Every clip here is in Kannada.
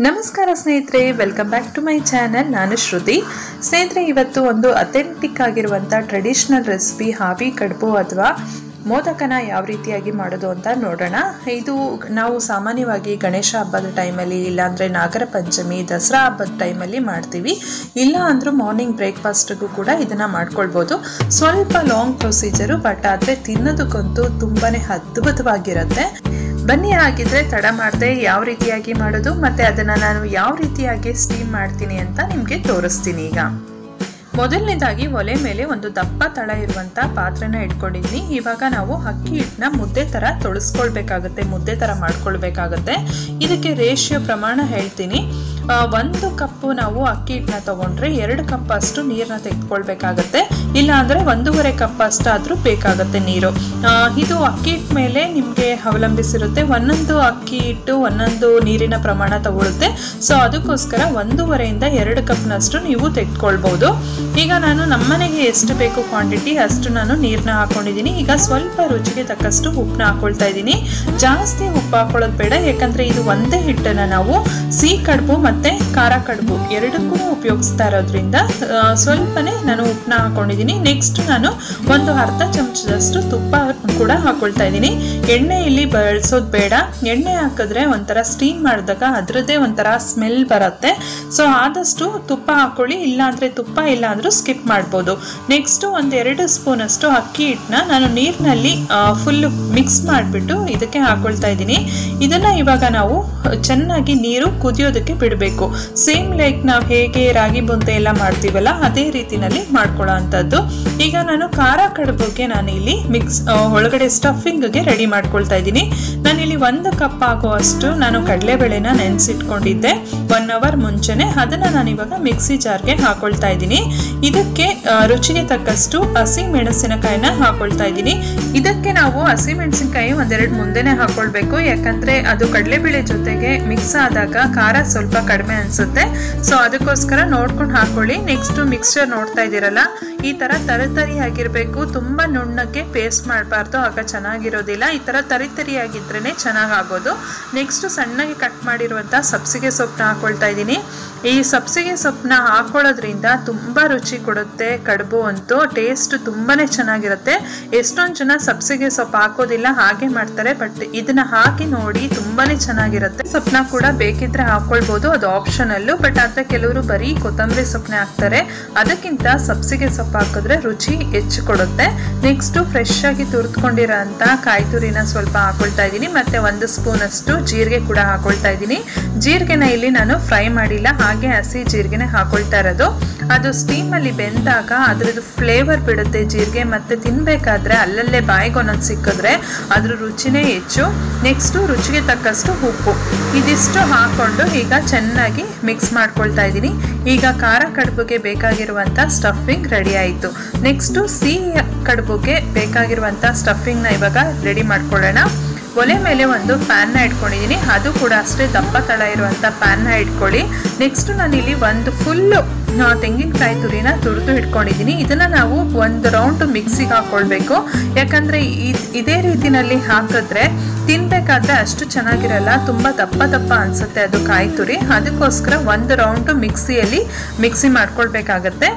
ನಮಸ್ಕಾರ ಸ್ನೇಹಿತರೆ, welcome back to my channel. ನಾನು ಶ್ರುತಿ. ಸ್ನೇಹಿತರೆ, ಇವತ್ತು ಒಂದು ಅಥೆಂಟಿಕ್ ಆಗಿರುವಂಥ ಟ್ರೆಡಿಷನಲ್ ರೆಸಿಪಿ ಹಾವಿ ಕಡುಬು ಅಥವಾ ಮೋದಕನ ಯಾವ ರೀತಿಯಾಗಿ ಮಾಡೋದು ಅಂತ ನೋಡೋಣ. ಇದು ನಾವು ಸಾಮಾನ್ಯವಾಗಿ ಗಣೇಶ ಹಬ್ಬದ ಟೈಮಲ್ಲಿ, ಇಲ್ಲಾಂದರೆ ನಾಗರ ಪಂಚಮಿ, ದಸರಾ ಹಬ್ಬದ ಟೈಮಲ್ಲಿ ಮಾಡ್ತೀವಿ. ಇಲ್ಲ ಅಂದರೂ ಮಾರ್ನಿಂಗ್ ಬ್ರೇಕ್ಫಾಸ್ಟ್ಗೂ ಕೂಡ ಇದನ್ನು ಮಾಡ್ಕೊಳ್ಬೋದು. ಸ್ವಲ್ಪ ಲಾಂಗ್ ಪ್ರೊಸೀಜರು, ಬಟ್ ಆದರೆ ತಿನ್ನೋದಕ್ಕಂತೂ ತುಂಬಾ ಅದ್ಭುತವಾಗಿರುತ್ತೆ. ಬನ್ನಿ, ಹಾಗಿದ್ರೆ ತಡ ಮಾಡದೆ ಯಾವ ರೀತಿಯಾಗಿ ಮಾಡೋದು ಮತ್ತು ಅದನ್ನು ನಾನು ಯಾವ ರೀತಿಯಾಗಿ ಸ್ಟೀಮ್ ಮಾಡ್ತೀನಿ ಅಂತ ನಿಮಗೆ ತೋರಿಸ್ತೀನಿ. ಈಗ ಮೊದಲನೇದಾಗಿ ಒಲೆ ಮೇಲೆ ಒಂದು ದಪ್ಪ ತಳ ಇರುವಂಥ ಪಾತ್ರೆನ ಇಟ್ಕೊಂಡಿದ್ದೀನಿ. ಇವಾಗ ನಾವು ಅಕ್ಕಿ ಹಿಟ್ಟನ್ನ ಮುದ್ದೆ ಥರ ತೊಳಸ್ಕೊಳ್ಬೇಕಾಗುತ್ತೆ, ಮುದ್ದೆ ಥರ ಮಾಡ್ಕೊಳ್ಬೇಕಾಗುತ್ತೆ. ಇದಕ್ಕೆ ರೇಷಿಯೋ ಪ್ರಮಾಣ ಹೇಳ್ತೀನಿ. 1 ಕಪ್ಪು ನಾವು ಅಕ್ಕಿ ಹಿಟ್ಟನ್ನ ತೊಗೊಂಡ್ರೆ 2 ಕಪ್ ಅಷ್ಟು ನೀರನ್ನ ತೆಗೆದುಕೊಳ್ಬೇಕಾಗತ್ತೆ. ಇಲ್ಲ ಅಂದರೆ 1.5 ಕಪ್ ಅಷ್ಟಾದರೂ ಬೇಕಾಗುತ್ತೆ ನೀರು. ಇದು ಅಕ್ಕಿ ಹಿಟ್ಟು ಮೇಲೆ ನಿಮಗೆ ಅವಲಂಬಿಸಿರುತ್ತೆ. ಒಂದೊಂದು ಅಕ್ಕಿ ಹಿಟ್ಟು ಒಂದೊಂದು ನೀರಿನ ಪ್ರಮಾಣ ತಗೊಳುತ್ತೆ. ಸೊ ಅದಕ್ಕೋಸ್ಕರ 1.5ಇಂದ 2 ಕಪ್ನಷ್ಟು ನೀವು ತೆಗೆದುಕೊಳ್ಬೋದು. ಈಗ ನಾನು ನಮ್ಮನೆಗೆ ಎಷ್ಟು ಬೇಕು ಕ್ವಾಂಟಿಟಿ ಅಷ್ಟು ನಾನು ನೀರನ್ನ ಹಾಕೊಂಡಿದ್ದೀನಿ. ಈಗ ಸ್ವಲ್ಪ ರುಚಿಗೆ ತಕ್ಕಷ್ಟು ಉಪ್ಪನ್ನ ಹಾಕೊಳ್ತಾ ಇದ್ದೀನಿ. ಜಾಸ್ತಿ ಉಪ್ಪು ಹಾಕೊಳ್ಳೋದು ಬೇಡ, ಯಾಕಂದರೆ ಇದು ಒಂದೇ ಹಿಟ್ಟನ್ನು ನಾವು ಸಿಹಿ ಕಡುಬು ಮತ್ತು ಖಾರ ಕಡುಬು ಎರಡಕ್ಕೂ ಉಪಯೋಗಿಸ್ತಾ ಇರೋದ್ರಿಂದ ಸ್ವಲ್ಪನೇ ನಾನು ಉಪ್ಪನ್ನ ಹಾಕೊಂಡಿದ್ದೀನಿ. ನೆಕ್ಸ್ಟ್ ನಾನು ಒಂದು ಅರ್ಧ ಚಮಚದಷ್ಟು ತುಪ್ಪ ಕೂಡ ಹಾಕೊಳ್ತಾ ಇದ್ದೀನಿ. ಎಣ್ಣೆ ಇಲ್ಲಿ ಬಳಸೋದು ಬೇಡ. ಎಣ್ಣೆ ಹಾಕಿದ್ರೆ ಒಂಥರ ಸ್ಟೀಮ್ ಮಾಡಿದಾಗ ಅದರದ್ದೇ ಒಂಥರ ಸ್ಮೆಲ್ ಬರುತ್ತೆ. ಸೊ ಆದಷ್ಟು ತುಪ್ಪ ಹಾಕೊಳ್ಳಿ, ಇಲ್ಲಾಂದರೆ ತುಪ್ಪ ಇಲ್ಲ ಅಂದರೂ ಸ್ಕಿಪ್ ಮಾಡ್ಬೋದು. ನೆಕ್ಸ್ಟು 1-2 ಸ್ಪೂನ್ ಅಷ್ಟು ಅಕ್ಕಿ ಹಿಟ್ಟನ್ನ ನಾನು ನೀರಿನಲ್ಲಿ ಫುಲ್ ಮಿಕ್ಸ್ ಮಾಡಿಬಿಟ್ಟು ಇದಕ್ಕೆ ಹಾಕೊಳ್ತಾ ಇದ್ದೀನಿ. ಇದನ್ನು ಇವಾಗ ನಾವು ಚೆನ್ನಾಗಿ ನೀರು ಕುದಿಯೋದಕ್ಕೆ ಬಿಡಬೇಕು. ಸೇಮ್ ಲೈಕ್ ನಾವು ಹೇಗೆ ರಾಗಿ ಬುಂದೆ ಎಲ್ಲ ಮಾಡ್ತೀವಲ್ಲ ಅದೇ ರೀತಿನಲ್ಲಿ ಮಾಡ್ಕೊಳ್ಳೋ ಅಂಥದ್ದು. ಈಗ ನಾನು ಖಾರ ಕಡುಬುಗೆ ನಾನಿಲ್ಲಿ ಒಳಗಡೆ ಸ್ಟಫಿಂಗ್ಗೆ ರೆಡಿ ಮಾಡ್ಕೊಳ್ತಾ ಇದ್ದೀನಿ. ನಾನಿಲ್ಲಿ 1 ಕಪ್ ಆಗುವಷ್ಟು ನಾನು ಕಡಲೆಬೇಳೆನ ನೆನೆಸಿಟ್ಕೊಂಡಿದ್ದೆ 1 ಅವರ್ ಮುಂಚೆನೆ. ಅದನ್ನು ನಾನಿವಾಗ ಮಿಕ್ಸಿ ಜಾರ್ಗೆ ಹಾಕೊಳ್ತಾ ಇದ್ದೀನಿ. ಇದಕ್ಕೆ ರುಚಿಗೆ ತಕ್ಕಷ್ಟು ಹಸಿ ಮೆಣಸಿನಕಾಯಿನ ಹಾಕೊಳ್ತಾ ಇದ್ದೀನಿ. ಇದಕ್ಕೆ ನಾವು ಹಸಿ ಮೆಣಸಿನಕಾಯಿ 1-2 ಮುಂದೆನೆ ಹಾಕೊಳ್ಬೇಕು, ಯಾಕಂದ್ರೆ ಅದು ಕಡಲೆಬೇಳೆ ಜೊತೆಗೆ ಮಿಕ್ಸ್ ಆದಾಗ ಖಾರ ಸ್ವಲ್ಪ ಕಡಿಮೆ ಅನ್ಸುತ್ತೆ. ಸೊ ಅದಕ್ಕೋಸ್ಕರ ನೋಡ್ಕೊಂಡು ಹಾಕೊಳ್ಳಿ. ನೆಕ್ಸ್ಟ್ ಮಿಕ್ಸ್ಚರ್ ನೋಡ್ತಾ ಇದ್ದೀರಲ್ಲ, ಈ ತರ ತರಿ ಆಗಿರ್ಬೇಕು. ತುಂಬಾ ನುಣ್ಣಗೆ ಪೇಸ್ಟ್ ಮಾಡಬಾರ್ದು, ಆಗ ಚೆನ್ನಾಗಿರೋದಿಲ್ಲ. ಈ ತರ ತರಿಯಾಗಿದ್ರೇನೆ ಚೆನ್ನಾಗಿ ಆಗೋದು. ನೆಕ್ಸ್ಟ್ ಸಣ್ಣಗೆ ಕಟ್ ಮಾಡಿರುವಂತಹ ಸಬ್ಸಿಗೆ ಸೊಪ್ಪನ್ನ ಹಾಕೊಳ್ತಾ ಇದ್ದೀನಿ. ಈ ಸಬ್ಸಿಗೆ ಸೊಪ್ಪನ್ನ ಹಾಕೊಳ್ಳೋದ್ರಿಂದ ತುಂಬಾ ರುಚಿ ಕೊಡುತ್ತೆ. ಕಡುಬು ಅಂತೂ ಟೇಸ್ಟ್ ತುಂಬಾನೇ ಚೆನ್ನಾಗಿರುತ್ತೆ. ಎಷ್ಟೊಂದು ಜನ ಸಬ್ಸಿಗೆ ಸೊಪ್ಪು ಹಾಕೋದಿಲ್ಲ, ಹಾಗೆ ಮಾಡ್ತಾರೆ. ಬಟ್ ಇದನ್ನ ಹಾಕಿ ನೋಡಿ, ತುಂಬಾನೇ ಚೆನ್ನಾಗಿರುತ್ತೆ. ಸೊಪ್ಪನ್ನ ಕೂಡ ಬೇಕಿದ್ರೆ ಹಾಕೊಳ್ಬಹುದು, ಅದು ಆಪ್ಷನಲ್ಲು. ಬಟ್ ಆದ್ರೆ ಕೆಲವರು ಬರೀ ಕೊತ್ತಂಬರಿ ಸೊಪ್ಪನೆ ಹಾಕ್ತಾರೆ. ಅದಕ್ಕಿಂತ ಸಬ್ಸಿಗೆ ಸೊಪ್ಪು ಹಾಕಿದ್ರೆ ರುಚಿ ಹೆಚ್ಚು ಕೊಡುತ್ತೆ. ನೆಕ್ಸ್ಟ್ ಫ್ರೆಶ್ ಆಗಿ ತುರಿದುಕೊಂಡಿರೋ ಅಂತ ಕಾಯಿ ತುರಿನ ಸ್ವಲ್ಪ ಹಾಕೊಳ್ತಾ ಇದ್ದೀನಿ. ಮತ್ತೆ 1 ಸ್ಪೂನ್ ಅಷ್ಟು ಜೀರಿಗೆ ಕೂಡ ಹಾಕೊಳ್ತಾ ಇದ್ದೀನಿ. ಜೀರಿಗೆನ ಇಲ್ಲಿ ನಾನು ಫ್ರೈ ಮಾಡಿಲ್ಲ, ಹಾಗೆ ಹಸಿ ಜೀರಿಗೆನೆ ಹಾಕೊಳ್ತಾ ಇರೋದು. ಅದು ಸ್ಟೀಮ್ ಅಲ್ಲಿ ಬೆಂದಾಗ ಅದ್ರದ್ದು ಫ್ಲೇವರ್ ಬಿಡುತ್ತೆ ಜೀರಿಗೆ. ಮತ್ತೆ ತಿನ್ಬೇಕಾದ್ರೆ ಅಲ್ಲಲ್ಲೇ ಬಾಯಿಗೆ ಒಂದೊಂದು ಸಿಕ್ಕಿದ್ರೆ ಅದ್ರ ರುಚಿನೇ ಹೆಚ್ಚು. ನೆಕ್ಸ್ಟ್ ರುಚಿಗೆ ತಕ್ಕಷ್ಟು ಉಪ್ಪು, ಇದಿಷ್ಟು ಹಾಕೊಂಡು ಈಗ ಚೆನ್ನಾಗಿ ಮಿಕ್ಸ್ ಮಾಡ್ಕೊಳ್ತಾ ಇದ್ದೀನಿ. ಈಗ ಖಾರ ಕಡುಬುಗೆ ಬೇಕಾಗಿರುವಂತ ಸ್ಟಫಿಂಗ್ ರೆಡಿ ಆಯಿತು. ನೆಕ್ಸ್ಟ್ ಸಿಹಿ ಕಡುಬುಗೆ ಬೇಕಾಗಿರುವಂತ ಸ್ಟಫಿಂಗ್ನ ಇವಾಗ ರೆಡಿ ಮಾಡ್ಕೊಳ್ಳೋಣ. ಒಲೆ ಮೇಲೆ ಒಂದು ಪ್ಯಾನ್ನ ಇಟ್ಕೊಂಡಿದ್ದೀನಿ. ಅದು ಕೂಡ ಅಷ್ಟೇ ದಪ್ಪ ತಳ ಇರುವಂಥ ಪ್ಯಾನ್ನ ಇಟ್ಕೊಳ್ಳಿ. ನೆಕ್ಸ್ಟ್ ನಾನಿಲ್ಲಿ ಒಂದು ಫುಲ್ಲು ತೆಂಗಿನಕಾಯಿ ತುರಿನ ತುರಿದು ಇಟ್ಕೊಂಡಿದ್ದೀನಿ. ಇದನ್ನು ನಾವು 1 ರೌಂಡ್ ಮಿಕ್ಸಿಗೆ ಹಾಕ್ಕೊಳ್ಬೇಕು, ಯಾಕಂದರೆ ಇದೇ ರೀತಿನಲ್ಲಿ ಹಾಕಿದ್ರೆ ತಿನ್ಬೇಕಾದ್ರೆ ಅಷ್ಟು ಚೆನ್ನಾಗಿರಲ್ಲ, ತುಂಬ ದಪ್ಪ ಅನಿಸುತ್ತೆ ಅದು ಕಾಯಿ ತುರಿ. ಅದಕ್ಕೋಸ್ಕರ 1 ರೌಂಡ್ ಮಿಕ್ಸಿ ಮಾಡ್ಕೊಳ್ಬೇಕಾಗತ್ತೆ.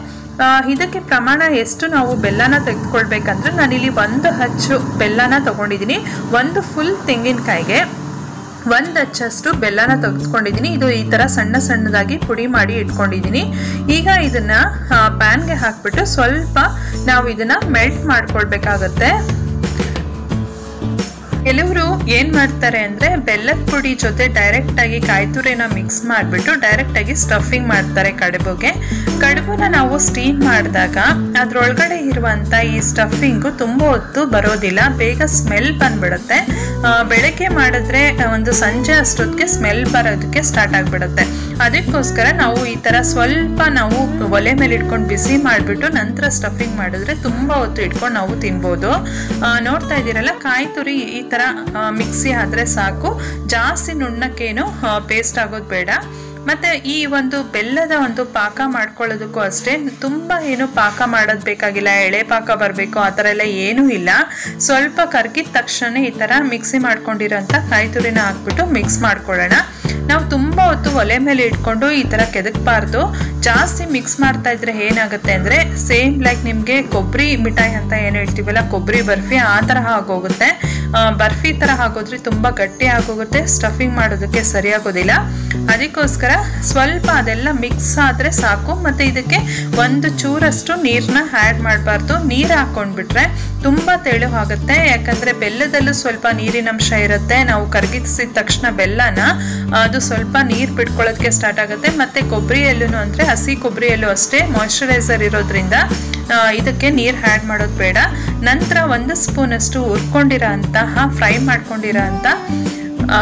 ಇದಕ್ಕೆ ಪ್ರಮಾಣ ಎಷ್ಟು ನಾವು ಬೆಲ್ಲನ ತೆಗೆದುಕೊಳ್ಬೇಕಂದ್ರೆ ನಾನಿಲ್ಲಿ 1 ಅಚ್ಚು ಬೆಲ್ಲನ ತಗೊಂಡಿದ್ದೀನಿ. 1 ಫುಲ್ ತೆಂಗಿನಕಾಯಿಗೆ 1 ಅಚ್ಚಷ್ಟು ಬೆಲ್ಲನ ತೆಗೆದುಕೊಂಡಿದ್ದೀನಿ. ಇದು ಈ ಥರ ಸಣ್ಣದಾಗಿ ಪುಡಿ ಮಾಡಿ ಇಟ್ಕೊಂಡಿದ್ದೀನಿ. ಈಗ ಇದನ್ನು ಪ್ಯಾನ್ಗೆ ಹಾಕ್ಬಿಟ್ಟು ಸ್ವಲ್ಪ ನಾವು ಇದನ್ನು ಮೆಲ್ಟ್ ಮಾಡ್ಕೊಳ್ಬೇಕಾಗತ್ತೆ. ಕೆಲವರು ಏನು ಮಾಡ್ತಾರೆ ಅಂದರೆ ಬೆಲ್ಲದ ಪುಡಿ ಜೊತೆ ಡೈರೆಕ್ಟಾಗಿ ಕಾಯಿ ತುರಿನ ಮಿಕ್ಸ್ ಮಾಡಿಬಿಟ್ಟು ಡೈರೆಕ್ಟಾಗಿ ಸ್ಟಫಿಂಗ್ ಮಾಡ್ತಾರೆ ಕಡುಬುನ ನಾವು ಸ್ಟೀಮ್ ಮಾಡಿದಾಗ ಅದರೊಳಗಡೆ ಇರುವಂಥ ಈ ಸ್ಟಫಿಂಗು ತುಂಬ ಹೊತ್ತು ಬರೋದಿಲ್ಲ, ಬೇಗ ಸ್ಮೆಲ್ ಬಂದ್ಬಿಡುತ್ತೆ. ಬೆಳಗ್ಗೆ ಮಾಡಿದ್ರೆ ಒಂದು ಸಂಜೆ ಅಷ್ಟೊತ್ತಿಗೆ ಸ್ಮೆಲ್ ಬರೋದಕ್ಕೆ ಸ್ಟಾರ್ಟ್ ಆಗಿಬಿಡುತ್ತೆ. ಅದಕ್ಕೋಸ್ಕರ ನಾವು ಈ ಥರ ಸ್ವಲ್ಪ ನಾವು ಒಲೆ ಮೇಲೆ ಇಟ್ಕೊಂಡು ಬಿಸಿ ಮಾಡಿಬಿಟ್ಟು ನಂತರ ಸ್ಟಫಿಂಗ್ ಮಾಡಿದ್ರೆ ತುಂಬ ಹೊತ್ತು ಇಟ್ಕೊಂಡು ನಾವು ತಿನ್ಬೋದು. ನೋಡ್ತಾ ಇದ್ದೀರಲ್ಲ, ಕಾಯಿ ತುರಿ ಈ ಥರ ಮಿಕ್ಸಿ ಆದರೆ ಸಾಕು, ಜಾಸ್ತಿ ನುಣ್ಣಕ್ಕೇನು ಪೇಸ್ಟ್ ಆಗೋದು ಬೇಡ. ಮತ್ತು ಈ ಒಂದು ಬೆಲ್ಲದ ಒಂದು ಪಾಕ ಮಾಡ್ಕೊಳ್ಳೋದಕ್ಕೂ ಅಷ್ಟೇ ತುಂಬ ಏನು ಪಾಕ ಮಾಡೋದು ಬೇಕಾಗಿಲ್ಲ, ಎಳೆ ಪಾಕ ಬರಬೇಕು ಆ ಥರ ಎಲ್ಲ ಏನೂ ಇಲ್ಲ. ಸ್ವಲ್ಪ ಕರ್ಗಿದ ತಕ್ಷಣ ಈ ಥರ ಮಿಕ್ಸಿ ಮಾಡ್ಕೊಂಡಿರೋಂಥ ಕಾಯಿ ತುರಿನ ಹಾಕ್ಬಿಟ್ಟು ಮಿಕ್ಸ್ ಮಾಡ್ಕೊಳ್ಳೋಣ. ನಾವು ತುಂಬ ಹೊತ್ತು ಒಲೆ ಮೇಲೆ ಇಟ್ಕೊಂಡು ಈ ಥರ ಕೆದಕಬಾರ್ದು. ಜಾಸ್ತಿ ಮಿಕ್ಸ್ ಮಾಡ್ತಾ ಇದ್ರೆ ಏನಾಗುತ್ತೆ ಅಂದರೆ ಸೇಮ್ ಲೈಕ್ ನಿಮಗೆ ಕೊಬ್ಬರಿ ಮಿಠಾಯಿ ಅಂತ ಏನು ಹೇಳ್ತೀವಲ್ಲ, ಕೊಬ್ಬರಿ ಬರ್ಫಿ ಆ ತರಹ ಆಗೋಗುತ್ತೆ. ಬರ್ಫಿ ಥರ ಆಗೋದ್ರೆ ತುಂಬ ಗಟ್ಟಿ ಆಗೋಗುತ್ತೆ, ಸ್ಟಫಿಂಗ್ ಮಾಡೋದಕ್ಕೆ ಸರಿಯಾಗೋದಿಲ್ಲ. ಅದಕ್ಕೋಸ್ಕರ ಸ್ವಲ್ಪ ಅದೆಲ್ಲ ಮಿಕ್ಸ್ ಆದರೆ ಸಾಕು. ಮತ್ತು ಇದಕ್ಕೆ ಒಂದು ಚೂರಷ್ಟು ನೀರನ್ನ ಆ್ಯಡ್ ಮಾಡಬಾರ್ದು. ನೀರು ಹಾಕ್ಕೊಂಡ್ಬಿಟ್ರೆ ತುಂಬ ತೆಳು ಆಗುತ್ತೆ, ಯಾಕಂದರೆ ಬೆಲ್ಲದಲ್ಲೂ ಸ್ವಲ್ಪ ನೀರಿನಂಶ ಇರುತ್ತೆ. ನಾವು ಕರಗಿಸಿದ ತಕ್ಷಣ ಬೆಲ್ಲನ ಅದು ಸ್ವಲ್ಪ ನೀರು ಬಿಟ್ಕೊಳ್ಳೋದಕ್ಕೆ ಸ್ಟಾರ್ಟ್ ಆಗುತ್ತೆ. ಮತ್ತು ಕೊಬ್ಬರಿಯಲ್ಲೂ ಅಂದರೆ ಹಸಿ ಕೊಬ್ಬರಿಯಲ್ಲೂ ಅಷ್ಟೇ ಮಾಯ್ಶ್ಚರೈಸರ್ ಇರೋದ್ರಿಂದ ಇದಕ್ಕೆ ನೀರು ಆ್ಯಡ್ ಮಾಡೋದು ಬೇಡ. ನಂತರ 1 ಸ್ಪೂನಷ್ಟು ಹುರ್ಕೊಂಡಿರೋ ಅಂತಹ ಫ್ರೈ ಮಾಡ್ಕೊಂಡಿರೋ ಅಂಥ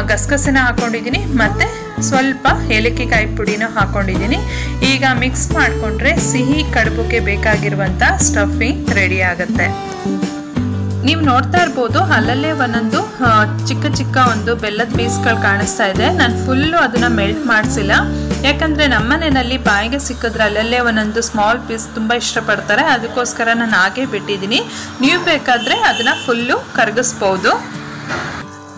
ಗಸಗಸೆನ ಹಾಕೊಂಡಿದ್ದೀನಿ ಮತ್ತು ಸ್ವಲ್ಪ ಏಲಕ್ಕಿಕಾಯಿ ಪುಡಿನೂ ಹಾಕೊಂಡಿದ್ದೀನಿ. ಈಗ ಮಿಕ್ಸ್ ಮಾಡಿಕೊಂಡ್ರೆ ಸಿಹಿ ಕಡುಬುಗೆ ಬೇಕಾಗಿರುವಂಥ ಸ್ಟಫಿಂಗ್ ರೆಡಿ ಆಗುತ್ತೆ. ನೀವು ನೋಡ್ತಾ ಇರ್ಬೋದು ಅಲ್ಲಲ್ಲೇ ಒಂದೊಂದು ಚಿಕ್ಕ ಚಿಕ್ಕ ಒಂದು ಬೆಲ್ಲದ ಪೀಸ್ಗಳು ಕಾಣಿಸ್ತಾ ಇದೆ. ನಾನು ಫುಲ್ಲು ಅದನ್ನು ಮೆಲ್ಟ್ ಮಾಡಿಸಿಲ್ಲ, ಯಾಕಂದರೆ ನಮ್ಮನೆಯಲ್ಲಿ ಬಾಯಿಗೆ ಸಿಕ್ಕಿದ್ರೆ ಅಲ್ಲಲ್ಲೇ ಒಂದೊಂದು ಸ್ಮಾಲ್ ಪೀಸ್ ತುಂಬ ಇಷ್ಟಪಡ್ತಾರೆ. ಅದಕ್ಕೋಸ್ಕರ ನಾನು ಹಾಗೆ ಬಿಟ್ಟಿದ್ದೀನಿ. ನೀವು ಬೇಕಾದರೆ ಅದನ್ನು ಫುಲ್ಲು ಕರಗಿಸ್ಬೋದು.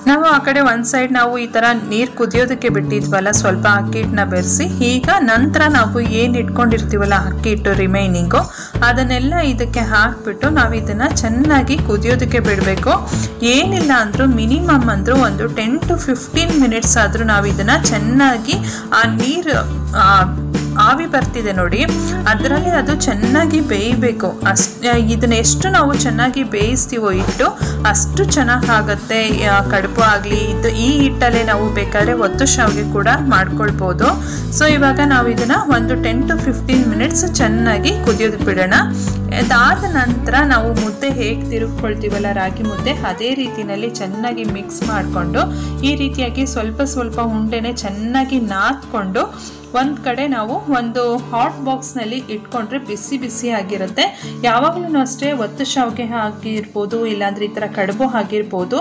ನಾವು ಆ ಕಡೆ ಒಂದು ಸೈಡ್ ನಾವು ಈ ಥರ ನೀರು ಕುದಿಯೋದಕ್ಕೆ ಬಿಟ್ಟಿದ್ವಲ್ಲ, ಸ್ವಲ್ಪ ಅಕ್ಕಿ ಹಿಟ್ಟನ್ನ ಬೆರೆಸಿ. ಈಗ ನಂತರ ನಾವು ಏನು ಇಟ್ಕೊಂಡಿರ್ತೀವಲ್ಲ ಅಕ್ಕಿ ಹಿಟ್ಟು ರಿಮೈನಿಂಗು, ಅದನ್ನೆಲ್ಲ ಇದಕ್ಕೆ ಹಾಕಿಬಿಟ್ಟು ನಾವು ಇದನ್ನು ಚೆನ್ನಾಗಿ ಕುದಿಯೋದಕ್ಕೆ ಬಿಡಬೇಕು. ಏನಿಲ್ಲ ಅಂದರೂ ಮಿನಿಮಮ್ ಅಂದರೂ ಒಂದು 10 to 15 ಮಿನಿಟ್ಸ್ ಆದರೂ ನಾವು ಇದನ್ನು ಚೆನ್ನಾಗಿ ಆ ನೀರು ಆವಿ ಬರ್ತಿದೆ ನೋಡಿ, ಅದರಲ್ಲಿ ಅದು ಚೆನ್ನಾಗಿ ಬೇಯಬೇಕು. ಇದನ್ನ ಎಷ್ಟು ನಾವು ಚೆನ್ನಾಗಿ ಬೇಯಿಸ್ತೀವೋ ಹಿಟ್ಟು ಅಷ್ಟು ಚೆನ್ನಾಗಿ ಆಗುತ್ತೆ ಕಡುಬು ಆಗಲಿ. ಈ ಹಿಟ್ಟಲ್ಲೇ ನಾವು ಬೇಕಾದ್ರೆ ಒತ್ತು ಶಾವಿಗೆ ಕೂಡ ಮಾಡ್ಕೊಳ್ಬೋದು. ಸೊ ಇವಾಗ ನಾವು ಇದನ್ನು ಒಂದು 10 to 15 ಮಿನಿಟ್ಸ್ ಚೆನ್ನಾಗಿ ಕುದಿಯೋದಕ್ಕೆ ಬಿಡೋಣ. ಅದಾದ ನಂತರ ನಾವು ಮುದ್ದೆ ಹೇಗೆ ತಿರುಗ್ಕೊಳ್ತೀವಲ್ಲ ರಾಗಿ ಮುದ್ದೆ, ಅದೇ ರೀತಿಯಲ್ಲಿ ಚೆನ್ನಾಗಿ ಮಿಕ್ಸ್ ಮಾಡಿಕೊಂಡು ಈ ರೀತಿಯಾಗಿ ಸ್ವಲ್ಪ ಸ್ವಲ್ಪ ಉಂಡೆನೆ ಚೆನ್ನಾಗಿ ನಾದ್ಕೊಂಡು ಒಂದು ಕಡೆ ನಾವು ಒಂದು ಹಾಟ್ ಬಾಕ್ಸ್ನಲ್ಲಿ ಇಟ್ಕೊಂಡ್ರೆ ಬಿಸಿ ಬಿಸಿ ಆಗಿರುತ್ತೆ. ಯಾವಾಗಲೂ ಅಷ್ಟೇ ಒತ್ತು ಶಾವಿಗೆ ಆಗಿರ್ಬೋದು, ಇಲ್ಲಾಂದರೆ ಈ ಥರ ಕಡುಬು ಆಗಿರ್ಬೋದು,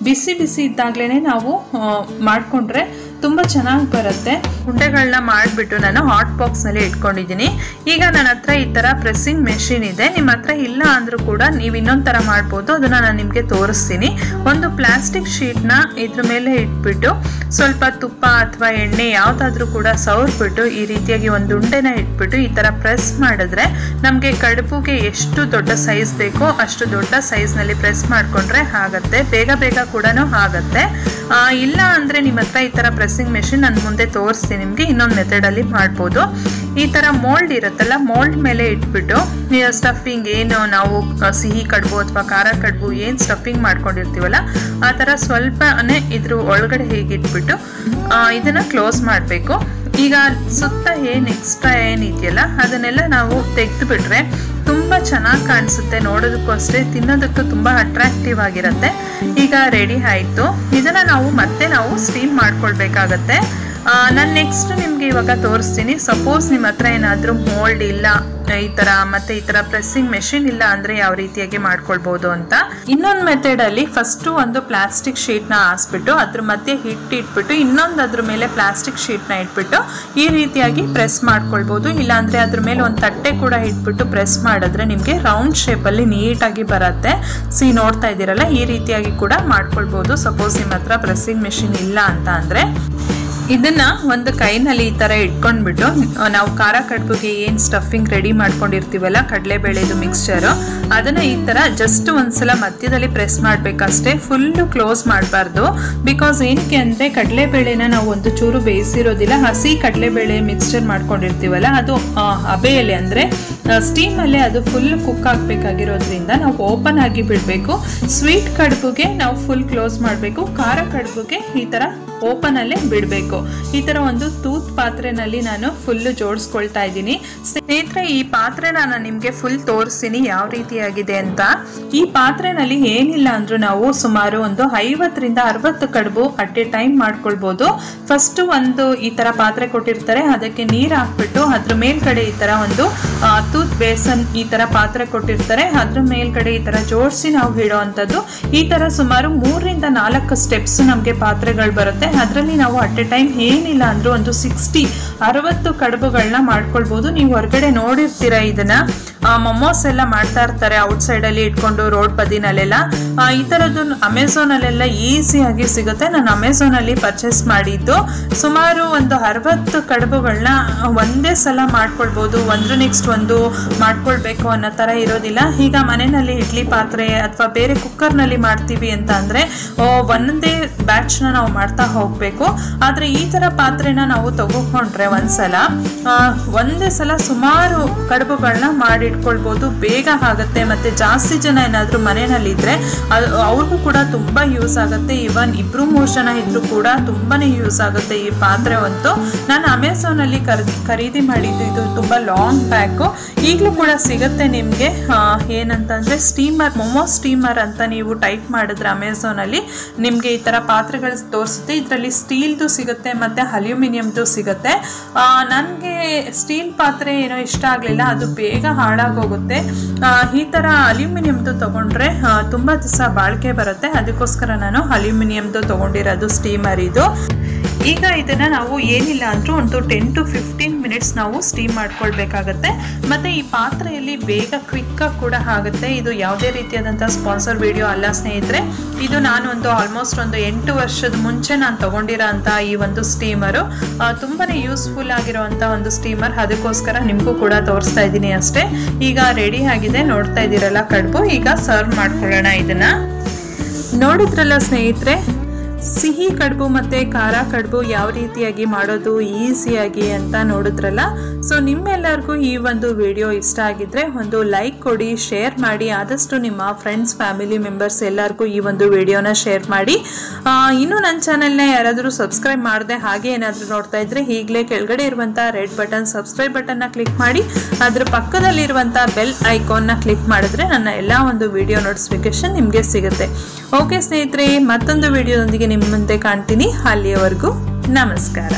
ಬಿಸಿ ಬಿಸಿ ಇದ್ದಾಗಲೇ ನಾವು ಮಾಡಿಕೊಂಡ್ರೆ ತುಂಬ ಚೆನ್ನಾಗಿ ಬರುತ್ತೆ. ಉಂಡೆಗಳನ್ನ ಮಾಡಿಬಿಟ್ಟು ನಾನು ಹಾಟ್ ಬಾಕ್ಸ್ನಲ್ಲಿ ಇಟ್ಕೊಂಡಿದ್ದೀನಿ. ಈಗ ನನ್ನ ಹತ್ರ ಈ ಥರ ಪ್ರೆಸ್ಸಿಂಗ್ ಮೆಷಿನ್ ಇದೆ. ನಿಮ್ಮ ಹತ್ರ ಇಲ್ಲ ಅಂದರೂ ಕೂಡ ನೀವು ಇನ್ನೊಂದು ಥರ ಮಾಡ್ಬೋದು. ಅದನ್ನು ನಾನು ನಿಮಗೆ ತೋರಿಸ್ತೀನಿ. ಒಂದು ಪ್ಲಾಸ್ಟಿಕ್ ಶೀಟ್ನ ಇದ್ರ ಮೇಲೆ ಇಟ್ಬಿಟ್ಟು ಸ್ವಲ್ಪ ತುಪ್ಪ ಅಥವಾ ಎಣ್ಣೆ ಯಾವುದಾದ್ರೂ ಕೂಡ ಸವರ್ಬಿಟ್ಟು ಈ ರೀತಿಯಾಗಿ ಒಂದು ಉಂಡೆನ ಇಟ್ಬಿಟ್ಟು ಈ ಥರ ಪ್ರೆಸ್ ಮಾಡಿದ್ರೆ ನಮಗೆ ಕಡುಬುಗೆ ಎಷ್ಟು ದೊಡ್ಡ ಸೈಜ್ ಬೇಕೋ ಅಷ್ಟು ದೊಡ್ಡ ಸೈಜ್ನಲ್ಲಿ ಪ್ರೆಸ್ ಮಾಡಿಕೊಂಡ್ರೆ ಆಗುತ್ತೆ. ಬೇಗ ಬೇಗ ಕೂಡ ಆಗುತ್ತೆ. ಇಲ್ಲ ಅಂದರೆ ನಿಮ್ಮ ಹತ್ರ ಈ ಥರ ಪ್ರೆಸ್ಸಿಂಗ್ ಮೆಷಿನ್ ನಾನು ಮುಂದೆ ತೋರಿಸ್ತೀನಿ ನಿಮಗೆ, ಇನ್ನೊಂದು ಮೆಥಡಲ್ಲಿ ಮಾಡ್ಬೋದು. ಈ ಥರ ಮೋಲ್ಡ್ ಇರುತ್ತಲ್ಲ, ಮೋಲ್ಡ್ ಮೇಲೆ ಇಟ್ಬಿಟ್ಟು ಸ್ಟಫಿಂಗ್ ಏನು ನಾವು ಸಿಹಿ ಕಡುಬು ಅಥವಾ ಖಾರ ಕಡುಬು ಏನು ಸ್ಟಫಿಂಗ್ ಮಾಡ್ಕೊಂಡಿರ್ತೀವಲ್ಲ ಆ ಥರ ಸ್ವಲ್ಪನೇ ಇದ್ರ ಒಳಗಡೆ ಹೇಗೆ ಇಟ್ಬಿಟ್ಟು ಇದನ್ನು ಕ್ಲೋಸ್ ಮಾಡಬೇಕು. ಈಗ ಸುತ್ತ ಏನು ಎಕ್ಸ್ಟ್ರಾ ಏನಿದೆಯಲ್ಲ ಅದನ್ನೆಲ್ಲ ನಾವು ತೆಗೆದುಬಿಟ್ರೆ ತುಂಬ ಚೆನ್ನಾಗಿ ಕಾಣಿಸುತ್ತೆ. ನೋಡೋದಕ್ಕೂ ಅಷ್ಟೇ, ತಿನ್ನೋದಕ್ಕೂ ತುಂಬ ಅಟ್ರಾಕ್ಟಿವ್ ಆಗಿರುತ್ತೆ. ಈಗ ರೆಡಿ ಆಯಿತು. ಇದನ್ನು ಮತ್ತೆ ನಾವು ಸ್ಟೀಮ್ ಮಾಡ್ಕೊಳ್ಬೇಕಾಗತ್ತೆ. ನಾನು ನೆಕ್ಸ್ಟ್ ನಿಮಗೆ ಇವಾಗ ತೋರಿಸ್ತೀನಿ. ಸಪೋಸ್ ನಿಮ್ಮ ಹತ್ರ ಏನಾದರೂ ಮೋಲ್ಡ್ ಇಲ್ಲ ಈ ಥರ ಮತ್ತು ಈ ಥರ ಪ್ರೆಸ್ಸಿಂಗ್ ಮೆಷಿನ್ ಇಲ್ಲ ಅಂದರೆ ಯಾವ ರೀತಿಯಾಗಿ ಮಾಡ್ಕೊಳ್ಬೋದು ಅಂತ. ಇನ್ನೊಂದು ಮೆಥಡಲ್ಲಿ ಫಸ್ಟು ಒಂದು ಪ್ಲಾಸ್ಟಿಕ್ ಶೀಟ್ನ ಹಾಸ್ಬಿಟ್ಟು ಅದ್ರ ಮಧ್ಯೆ ಹಿಟ್ಟು ಇಟ್ಬಿಟ್ಟು ಇನ್ನೊಂದು ಅದ್ರ ಮೇಲೆ ಪ್ಲಾಸ್ಟಿಕ್ ಶೀಟ್ನ ಇಟ್ಬಿಟ್ಟು ಈ ರೀತಿಯಾಗಿ ಪ್ರೆಸ್ ಮಾಡ್ಕೊಳ್ಬೋದು. ಇಲ್ಲಾಂದರೆ ಅದ್ರ ಮೇಲೆ ಒಂದು ತಟ್ಟೆ ಕೂಡ ಇಟ್ಬಿಟ್ಟು ಪ್ರೆಸ್ ಮಾಡಿದ್ರೆ ನಿಮಗೆ ರೌಂಡ್ ಶೇಪಲ್ಲಿ ನೀಟಾಗಿ ಬರುತ್ತೆ. ನೋಡ್ತಾ ಇದ್ದೀರಲ್ಲ, ಈ ರೀತಿಯಾಗಿ ಕೂಡ ಮಾಡ್ಕೊಳ್ಬೋದು. ಸಪೋಸ್ ನಿಮ್ಮ ಹತ್ರ ಪ್ರೆಸ್ಸಿಂಗ್ ಮೆಷಿನ್ ಇಲ್ಲ ಅಂತ ಅಂದರೆ ಇದನ್ನ ಒಂದು ಕೈನಲ್ಲಿ ಈ ಥರ ಇಟ್ಕೊಂಡ್ಬಿಟ್ಟು ನಾವು ಖಾರ ಕಡುಬುಗೆ ಏನು ಸ್ಟಫಿಂಗ್ ರೆಡಿ ಮಾಡ್ಕೊಂಡಿರ್ತೀವಲ್ಲ ಕಡಲೆಬೇಳೆದು ಮಿಕ್ಸ್ಚರು, ಅದನ್ನು ಈ ಥರ ಜಸ್ಟ್ ಒಂದ್ಸಲ ಮಧ್ಯದಲ್ಲಿ ಪ್ರೆಸ್ ಮಾಡಬೇಕಷ್ಟೇ. ಫುಲ್ಲು ಕ್ಲೋಸ್ ಮಾಡಬಾರ್ದು. ಬಿಕಾಸ್ ಏನಕ್ಕೆ ಅಂದರೆ ಕಡಲೆಬೇಳೆನ ನಾವು ಒಂದು ಚೂರು ಬೇಯಿಸಿರೋದಿಲ್ಲ. ಹಸಿ ಕಡಲೆಬೇಳೆ ಮಿಕ್ಸ್ಚರ್ ಮಾಡ್ಕೊಂಡಿರ್ತೀವಲ್ಲ ಅದು ಹಬೆಯಲ್ಲಿ ಅಂದರೆ ಸ್ಟೀಮಲ್ಲೇ ಅದು ಫುಲ್ ಕುಕ್ ಆಗಬೇಕಾಗಿರೋದ್ರಿಂದ ನಾವು ಓಪನ್ ಆಗಿ ಬಿಡಬೇಕು. ಸ್ವೀಟ್ ಕಡುಬುಗೆ ನಾವು ಫುಲ್ ಕ್ಲೋಸ್ ಮಾಡಬೇಕು. ಖಾರ ಕಡುಬುಗೆ ಈ ಥರ ಓಪನ್ ಅಲ್ಲೇ ಬಿಡಬೇಕು. ಈ ತರ ಒಂದು ತೂತ್ ಪಾತ್ರೆನಲ್ಲಿ ನಾನು ಫುಲ್ ಜೋಡಿಸ್ಕೊಳ್ತಾ ಇದ್ದೀನಿ. ಸ್ನೇಹಿತರೆ, ಈ ಪಾತ್ರೆನ ನಾನು ನಿಮಗೆ ಫುಲ್ ತೋರಿಸ್ತೀನಿ ಯಾವ ರೀತಿಯಾಗಿದೆ ಅಂತ. ಈ ಪಾತ್ರೆನಲ್ಲಿ ಏನಿಲ್ಲ ಅಂದ್ರೂ ನಾವು ಸುಮಾರು ಒಂದು 50 ರಿಂದ 60 ಕಡುಬು ಅಟ್ ಎ ಟೈಮ್ ಮಾಡ್ಕೊಳ್ಬಹುದು. ಫಸ್ಟ್ ಒಂದು ಈ ತರ ಪಾತ್ರೆ ಕೊಟ್ಟಿರ್ತಾರೆ, ಅದಕ್ಕೆ ನೀರು ಹಾಕ್ಬಿಟ್ಟು ಅದ್ರ ಮೇಲ್ಗಡೆ ಈ ತರ ಒಂದು ತೂತ್ ಬೇಸನ್ ಈ ತರ ಪಾತ್ರೆ ಕೊಟ್ಟಿರ್ತಾರೆ, ಅದ್ರ ಮೇಲ್ಗಡೆ ಈ ತರ ಜೋಡಿಸಿ ನಾವು ಇಡೋ ಅಂಥದ್ದು. ಈ ತರ ಸುಮಾರು 3 ರಿಂದ 4 ಸ್ಟೆಪ್ಸ್ ನಮಗೆ ಪಾತ್ರೆಗಳು ಬರುತ್ತೆ. ಅದರಲ್ಲಿ ನಾವು ಅಟ್ ಎ ಟೈಮ್ ಏನಿಲ್ಲ ಅಂದರೂ ಒಂದು 60 ಕಡುಬುಗಳನ್ನ ಮಾಡ್ಕೊಳ್ಬೋದು. ನೀವು ಹೊರಗಡೆ ನೋಡಿರ್ತೀರ ಇದನ್ನ, ಮೊಮೋಸ್ ಎಲ್ಲ ಮಾಡ್ತಾ ಇರ್ತಾರೆ ಔಟ್ಸೈಡಲ್ಲಿ ಇಟ್ಕೊಂಡು ರೋಡ್ ಬದಿನಲ್ಲೆಲ್ಲ. ಈ ಥರದ್ದು ಅಮೆಝಾನಲ್ಲೆಲ್ಲ ಈಸಿಯಾಗಿ ಸಿಗುತ್ತೆ. ನಾನು ಅಮೆಝಾನಲ್ಲಿ ಪರ್ಚೇಸ್ ಮಾಡಿದ್ದು. ಸುಮಾರು ಒಂದು 60 ಕಡುಬುಗಳನ್ನ ಒಂದೇ ಸಲ ಮಾಡ್ಕೊಳ್ಬೋದು. ಒಂದು ನೆಕ್ಸ್ಟ್ ಒಂದು ಮಾಡ್ಕೊಳ್ಬೇಕು ಅನ್ನೋ ಥರ ಇರೋದಿಲ್ಲ. ಈಗ ಮನೆಯಲ್ಲಿ ಇಡ್ಲಿ ಪಾತ್ರೆ ಅಥವಾ ಬೇರೆ ಕುಕ್ಕರ್ನಲ್ಲಿ ಮಾಡ್ತೀವಿ ಅಂತ ಅಂದರೆ ಒಂದೇ ಬ್ಯಾಚ್ನ ನಾವು ಮಾಡ್ತಾ ಹೋಗಬೇಕು. ಆದರೆ ಈ ಥರ ಪಾತ್ರೆನ ನಾವು ತಗೊಂಡ್ರೆ ಒಂದೇ ಸಲ ಸುಮಾರು ಕಡುಬುಗಳನ್ನ ಮಾಡಿಟ್ಕೊಳ್ಬೋದು. ಬೇಗ ಆಗುತ್ತೆ. ಮತ್ತು ಜಾಸ್ತಿ ಜನ ಏನಾದರೂ ಮನೆಯಲ್ಲಿದ್ದರೆ ಅವ್ರಿಗೂ ಕೂಡ ತುಂಬ ಯೂಸ್ ಆಗುತ್ತೆ. ಈವನ್ 2-3 ಜನ ಇದ್ರೂ ಕೂಡ ತುಂಬಾ ಯೂಸ್ ಆಗುತ್ತೆ ಈ ಪಾತ್ರೆ ಅಂತೂ. ನಾನು ಅಮೆಝಾನಲ್ಲಿ ಖರೀದಿ ಮಾಡಿದ್ದು. ಇದು ತುಂಬ ಲಾಂಗ್ ಬ್ಯಾಕು. ಈಗಲೂ ಕೂಡ ಸಿಗುತ್ತೆ ನಿಮಗೆ. ಏನಂತಂದರೆ ಸ್ಟೀಮರ್, ಮೊಮೋ ಸ್ಟೀಮರ್ ಅಂತ ನೀವು ಟೈಪ್ ಮಾಡಿದ್ರೆ ಅಮೆಝಾನಲ್ಲಿ ನಿಮಗೆ ಈ ಥರ ಪಾತ್ರೆಗಳು ತೋರಿಸುತ್ತೆ. ಇದರಲ್ಲಿ ಸ್ಟೀಲ್ದು ಸಿಗುತ್ತೆ ಮತ್ತು ಅಲ್ಯೂಮಿನಿಯಮ್ದು ಸಿಗುತ್ತೆ. ನನಗೆ ಸ್ಟೀಲ್ ಪಾತ್ರೆ ಏನೋ ಇಷ್ಟ ಆಗಲಿಲ್ಲ, ಅದು ಬೇಗ ಹಾಳಾಗೋಗುತ್ತೆ. ಈ ಥರ ಅಲ್ಯೂಮಿನಿಯಮ್ದು ತೊಗೊಂಡ್ರೆ ತುಂಬ ದಿವಸ ಬಾಳಿಕೆ ಬರುತ್ತೆ. ಅದಕ್ಕೋಸ್ಕರ ನಾನು ಅಲ್ಯೂಮಿನಿಯಮ್ದು ತೊಗೊಂಡಿರೋದು ಸ್ಟೀಮರ್ ಇದು. ಈಗ ಇದನ್ನು ನಾವು ಏನಿಲ್ಲ ಅಂದರೂ ಒಂದು 10 to 15 ಮಿನಿಟ್ಸ್ ನಾವು ಸ್ಟೀಮ್ ಮಾಡ್ಕೊಳ್ಬೇಕಾಗತ್ತೆ. ಮತ್ತು ಈ ಪಾತ್ರೆಯಲ್ಲಿ ಬೇಗ ಕ್ವಿಕ್ಕಾಗಿ ಕೂಡ ಆಗುತ್ತೆ. ಇದು ಯಾವುದೇ ರೀತಿಯಾದಂಥ ಸ್ಪಾನ್ಸರ್ ವಿಡಿಯೋ ಅಲ್ಲ ಸ್ನೇಹಿತರೆ. ಇದು ನಾನು ಆಲ್ಮೋಸ್ಟ್ 8 ವರ್ಷದ ಮುಂಚೆ ನಾನು ತೊಗೊಂಡಿರೋ ಅಂಥ ಈ ಒಂದು ಸ್ಟೀಮರು ತುಂಬಾ ಯೂಸ್ಫುಲ್ ಆಗಿರೋವಂಥ ಒಂದು ಸ್ಟೀಮರ್. ಅದಕ್ಕೋಸ್ಕರ ನಿಮಗೂ ಕೂಡ ತೋರಿಸ್ತಾ ಇದ್ದೀನಿ ಅಷ್ಟೇ. ಈಗ ರೆಡಿ ಆಗಿದೆ, ನೋಡ್ತಾ ಇದ್ದೀರಲ್ಲ ಕಡುಬು. ಈಗ ಸರ್ವ್ ಮಾಡ್ಕೊಳ್ಳೋಣ. ಇದನ್ನು ನೋಡಿದ್ರಲ್ಲ ಸ್ನೇಹಿತರೆ, ಸಿಹಿ ಕಡುಬು ಮತ್ತು ಖಾರ ಕಡುಬು ಯಾವ ರೀತಿಯಾಗಿ ಮಾಡೋದು ಈಸಿಯಾಗಿ ಅಂತ ನೋಡಿದ್ರಲ್ಲ. ಸೊ ನಿಮ್ಮೆಲ್ಲರಿಗೂ ಈ ಒಂದು ವಿಡಿಯೋ ಇಷ್ಟ ಆಗಿದ್ರೆ ಒಂದು ಲೈಕ್ ಕೊಡಿ, ಶೇರ್ ಮಾಡಿ. ಆದಷ್ಟು ನಿಮ್ಮ ಫ್ರೆಂಡ್ಸ್, ಫ್ಯಾಮಿಲಿ ಮೆಂಬರ್ಸ್ ಎಲ್ಲರಿಗೂ ಈ ಒಂದು ವಿಡಿಯೋನ ಶೇರ್ ಮಾಡಿ. ಇನ್ನೂ ನನ್ನ ಚಾನೆಲ್ನ ಯಾರಾದರೂ ಸಬ್ಸ್ಕ್ರೈಬ್ ಮಾಡದೆ ಹಾಗೆ ಏನಾದರೂ ನೋಡ್ತಾ ಇದ್ರೆ ಈಗಲೇ ಕೆಳಗಡೆ ಇರುವಂಥ ರೆಡ್ ಬಟನ್, ಸಬ್ಸ್ಕ್ರೈಬ್ ಬಟನ್ನ ಕ್ಲಿಕ್ ಮಾಡಿ. ಅದರ ಪಕ್ಕದಲ್ಲಿರುವಂಥ ಬೆಲ್ ಐಕಾನ್ನ ಕ್ಲಿಕ್ ಮಾಡಿದ್ರೆ ನನ್ನ ಎಲ್ಲ ಒಂದು ವಿಡಿಯೋ ನೋಟಿಫಿಕೇಶನ್ ನಿಮಗೆ ಸಿಗುತ್ತೆ. ಓಕೆ ಸ್ನೇಹಿತರೆ, ಮತ್ತೊಂದು ವಿಡಿಯೋದೊಂದಿಗೆ ನಿಮ್ಮ ಮುಂದೆ ಕಾಣ್ತೀನಿ. ಅಲ್ಲಿಯವರೆಗೂ ನಮಸ್ಕಾರ.